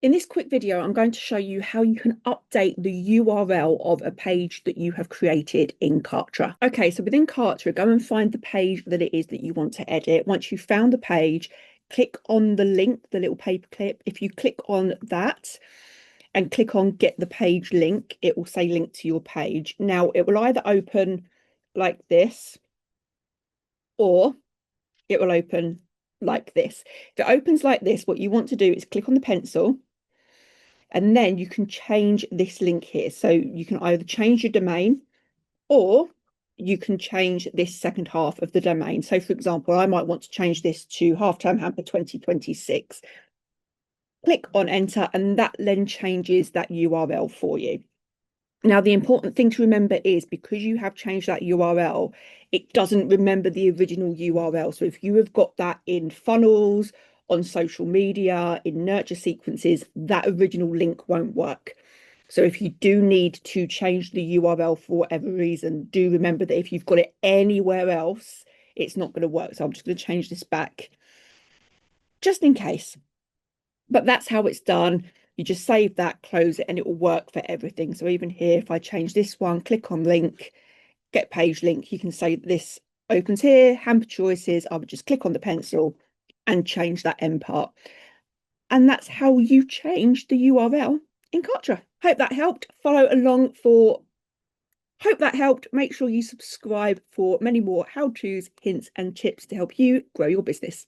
In this quick video, I'm going to show you how you can update the URL of a page that you have created in Kartra. Okay, so within Kartra, go and find the page that it is that you want to edit. Once you've found the page, click on the link, the little paperclip. If you click on that and click on get the page link, it will say link to your page. Now, it will either open like this or it will open like this. If it opens like this, what you want to do is click on the pencil. And then you can change this link here. So you can either change your domain or you can change this second half of the domain. So for example, I might want to change this to Half-Term Hamper 2026. Click on enter and that then changes that URL for you. Now, the important thing to remember is because you have changed that URL, it doesn't remember the original URL. So if you have got that in funnels, on social media, in nurture sequences, that original link won't work. So if you do need to change the URL for whatever reason, do remember that if you've got it anywhere else, it's not going to work. So I'm just going to change this back just in case. But that's how it's done. You just save that, close it, and it will work for everything. So even here, if I change this one, click on link, get page link, you can say this opens here, hamper choices. I would just click on the pencil and change that end part. And that's how you change the URL in Kartra. Hope that helped. Follow along for Hope that helped. Make sure you subscribe for many more how-tos, hints, and tips to help you grow your business.